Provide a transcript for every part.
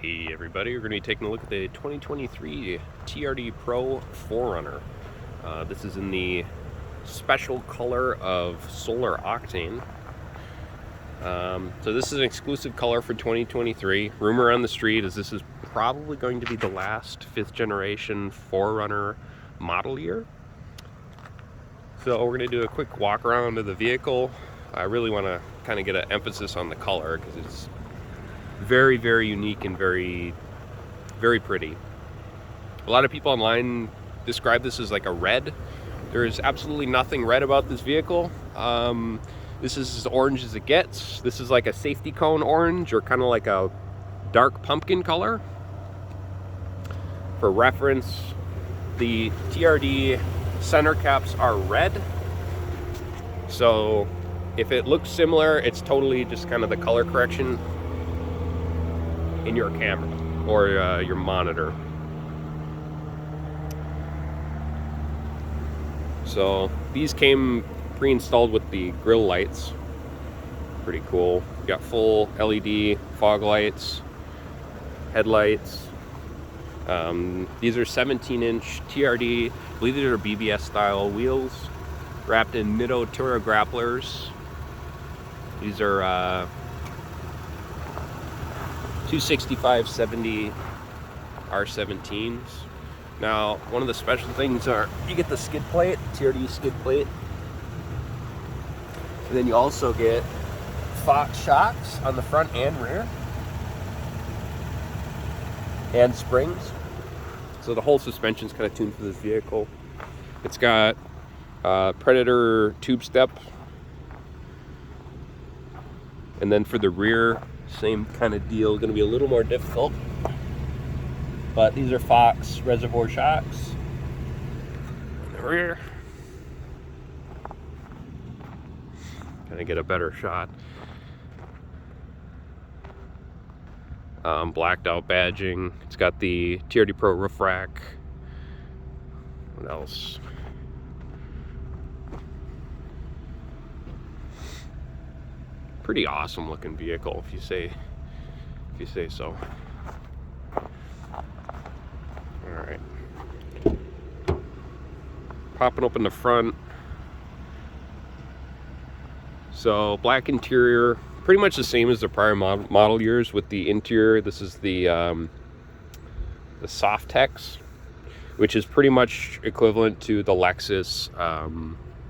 Hey everybody, we're going to be taking a look at the 2023 TRD Pro 4Runner. This is in the special color of Solar Octane. So this is an exclusive color for 2023. Rumor on the street is this is probably going to be the last 5th generation 4Runner model year. So we're going to do a quick walk around of the vehicle. I really want to kind of get an emphasis on the color because it's very, very unique and very, very pretty. A lot of people online describe this as like a red. There is absolutely nothing red about this vehicle. This is as orange as it gets. This is like a safety cone orange, or kind of like a dark pumpkin color. For reference, the TRD center caps are red. So if it looks similar, it's totally just kind of the color correction in your camera or your monitor. So these came pre-installed with the grill lights. Pretty cool. You got full LED fog lights, headlights. These are 17-inch TRD. I believe these are BBS style wheels wrapped in Nitto Turo grapplers. These are 265/70 R17s. Now, one of the special things are you get the skid plate, TRD skid plate, and then you also get Fox shocks on the front and rear, and springs. So the whole suspension's kind of tuned for this vehicle. It's got Predator tube step, and then for the rear, same kind of deal. Going to be a little more difficult, but these are Fox reservoir shocks in the rear. Kind of get a better shot. Blacked out badging. It's got the TRD Pro roof rack. What else? Pretty awesome looking vehicle, if you say so. All right, popping open the front. So black interior, pretty much the same as the prior model years with the interior. This is the Softex, which is pretty much equivalent to the Lexus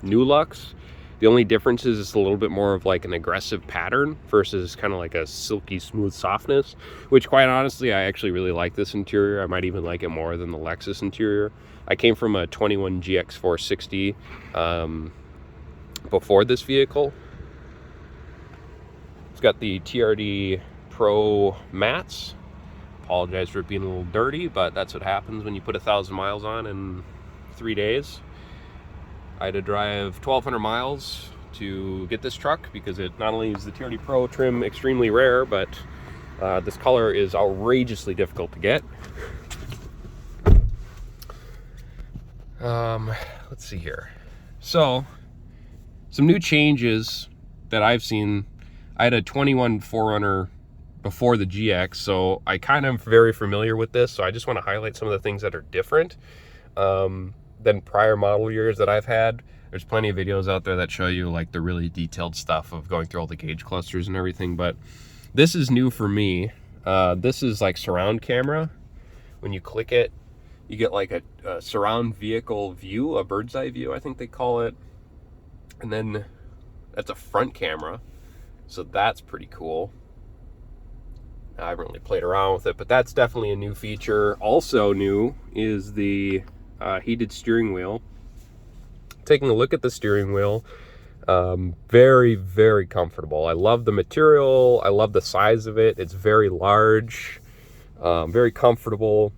New Lux. The only difference is it's a little bit more of like an aggressive pattern versus kind of like a silky smooth softness, which quite honestly, I actually really like this interior. I might even like it more than the Lexus interior. I came from a 21 GX 460 before this vehicle. It's got the TRD Pro mats. Apologize for it being a little dirty, but that's what happens when you put 1,000 miles on in 3 days. I had to drive 1,200 miles to get this truck because it not only is the TRD Pro trim extremely rare, but this color is outrageously difficult to get. Let's see here. So, some new changes that I've seen. I had a 21 4Runner before the GX, so I kind of very familiar with this. So I just want to highlight some of the things that are different than prior model years that I've had. There's plenty of videos out there that show you like the really detailed stuff of going through all the gauge clusters and everything, but this is new for me. This is like surround camera. When you click it, you get like a surround vehicle view, a bird's eye view, I think they call it. And then that's a front camera, so that's pretty cool. I haven't really played around with it, but that's definitely a new feature. Also new is the heated steering wheel. Taking a look at the steering wheel, very, very comfortable. I love the material. I love the size of it. It's very large, very comfortable.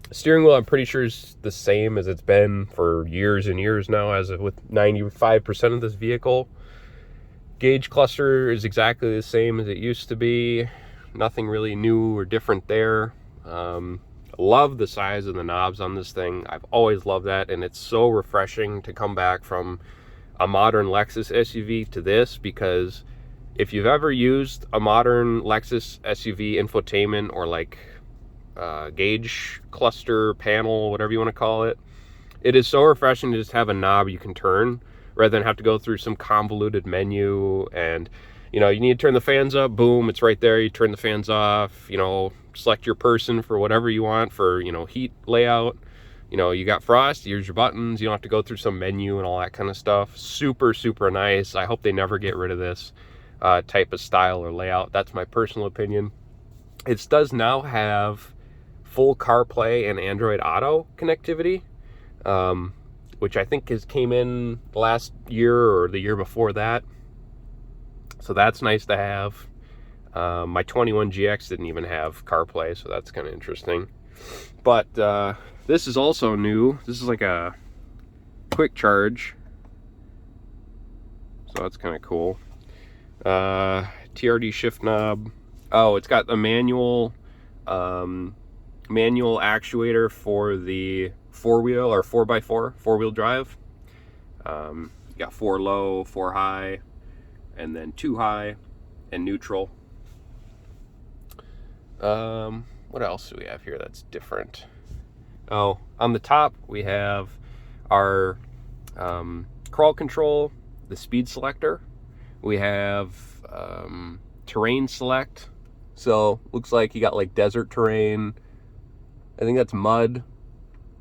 The steering wheel, I'm pretty sure, is the same as it's been for years and years now, as with 95% of this vehicle. Gauge cluster is exactly the same as it used to be. Nothing really new or different there. Love the size of the knobs on this thing. I've always loved that, and it's so refreshing to come back from a modern Lexus SUV to this, because if you've ever used a modern Lexus SUV infotainment or like gauge cluster panel, whatever you want to call it, it is so refreshing to just have a knob you can turn rather than have to go through some convoluted menu. And you know, you need to turn the fans up, boom, it's right there. You turn the fans off, you know, select your person for whatever you want for, you know, heat layout. You know, you got frost, here's your buttons. You don't have to go through some menu and all that kind of stuff. Super, super nice. I hope they never get rid of this type of style or layout. That's my personal opinion. It does now have full CarPlay and Android Auto connectivity, which I think came in last year or the year before that. So that's nice to have. My 21GX didn't even have CarPlay, so that's kind of interesting. But this is also new. This is like a quick charge, so that's kind of cool. TRD shift knob. Oh, it's got the manual actuator for the 4-wheel or 4x4 4-wheel drive. You got 4 low, 4 high, and then 2 high and neutral. What else do we have here that's different? Oh, on the top we have our crawl control, the speed selector. We have terrain select. So looks like you got like desert terrain. I think that's mud.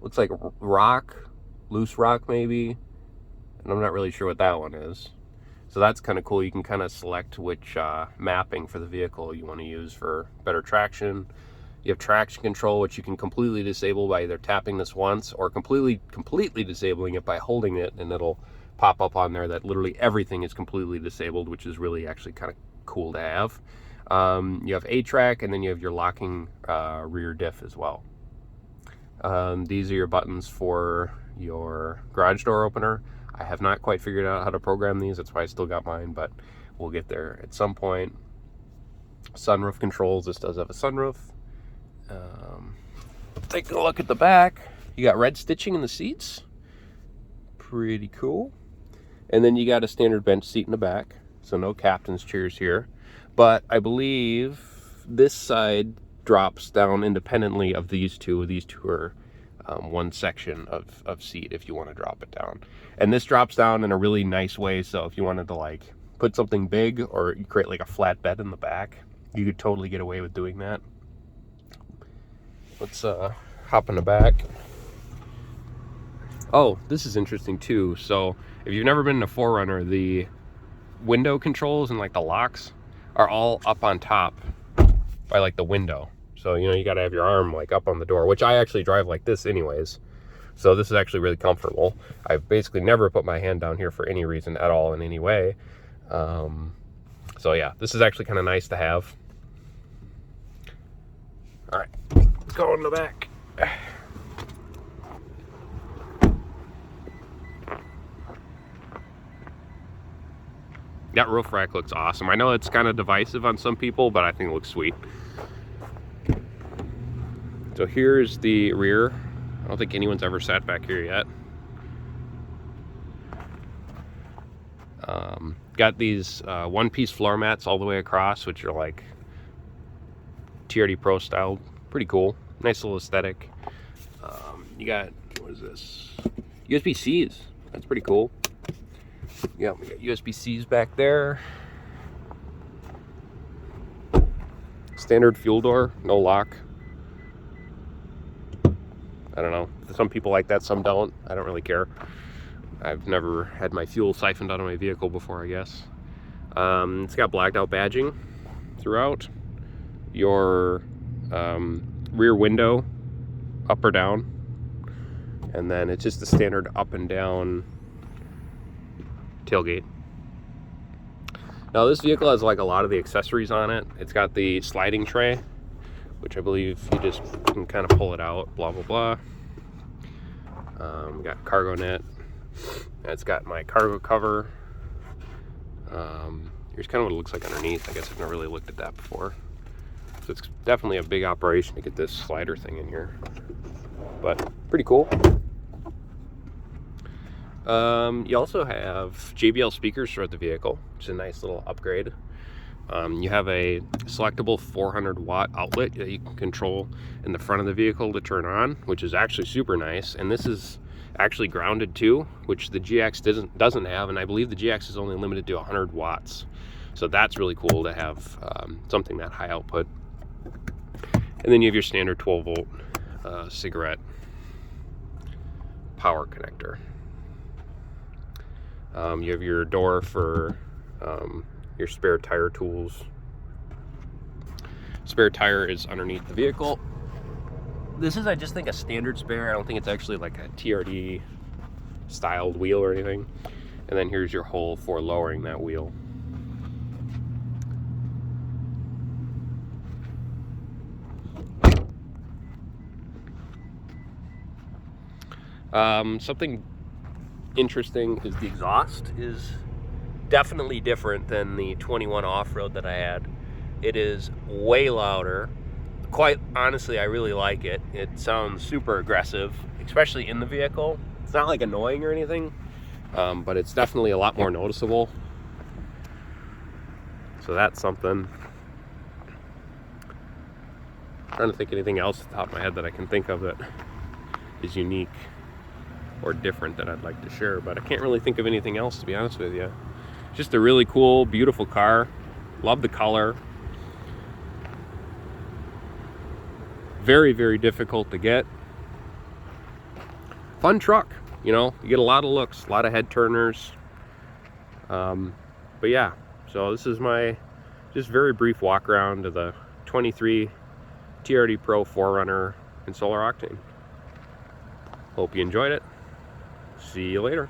Looks like rock, loose rock maybe. And I'm not really sure what that one is. So that's kind of cool. You can kind of select which mapping for the vehicle you want to use for better traction. You have traction control, which you can completely disable by either tapping this once or completely disabling it by holding it, and it'll pop up on there that literally everything is completely disabled, which is really actually kind of cool to have. You have A-track, and then you have your locking rear diff as well. These are your buttons for your garage door opener. I have not quite figured out how to program these. That's why I still got mine, but we'll get there at some point. Sunroof controls. This does have a sunroof. Take a look at the back. You got red stitching in the seats. Pretty cool. And then you got a standard bench seat in the back. So no captain's chairs here. But I believe this side drops down independently of these two. These two are one section of seat if you want to drop it down. And this drops down in a really nice way. So if you wanted to like put something big or you create like a flat bed in the back, you could totally get away with doing that. Let's hop in the back. Oh, this is interesting too. So if you've never been in a 4Runner, the window controls and like the locks are all up on top by like the window. So, you know, you got to have your arm like up on the door, which I actually drive like this anyways. So this is actually really comfortable. I've basically never put my hand down here for any reason at all in any way. So yeah, this is actually kind of nice to have. All right, let's go in the back. That roof rack looks awesome. I know it's kind of divisive on some people, but I think it looks sweet. So here's the rear. I don't think anyone's ever sat back here yet. Got these one-piece floor mats all the way across, which are like TRD Pro style. Pretty cool. Nice little aesthetic. You got, what is this? USB-Cs. That's pretty cool. Yeah, we got USB-Cs back there. Standard fuel door, no lock. I don't know. Some people like that, some don't. I don't really care. I've never had my fuel siphoned out of my vehicle before, I guess. It's got blacked out badging throughout. Your rear window, up or down. And then it's just the standard up and down tailgate. Now this vehicle has like a lot of the accessories on it. It's got the sliding tray, which I believe you just can kind of pull it out, blah, blah, blah. We got cargo net. It's got my cargo cover. Here's kind of what it looks like underneath. I guess I've never really looked at that before. So it's definitely a big operation to get this slider thing in here, but pretty cool. You also have JBL speakers throughout the vehicle, which is a nice little upgrade. You have a selectable 400 watt outlet that you can control in the front of the vehicle to turn on, which is actually super nice. And this is actually grounded too, which the GX doesn't have, and I believe the GX is only limited to 100 watts. So that's really cool to have something that high output. And then you have your standard 12 volt cigarette power connector. You have your door for your spare tire tools. Spare tire is underneath the vehicle. This is, I just think, a standard spare. I don't think it's actually like a TRD styled wheel or anything. And then here's your hole for lowering that wheel. Something interesting is the exhaust is definitely different than the 21 off-road that I had. It is way louder. Quite honestly, I really like it. It sounds super aggressive, especially in the vehicle. It's not like annoying or anything, but it's definitely a lot more noticeable. So that's something. I'm trying to think of anything else at the top of my head that I can think of that is unique or different that I'd like to share, but I can't really think of anything else, to be honest with you. Just a really cool, beautiful car. Love the color. Very, very difficult to get. Fun truck, you know, you get a lot of looks, a lot of head turners. But yeah, so this is my just very brief walk around to the 23 TRD Pro 4Runner in Solar Octane. Hope you enjoyed it. See you later.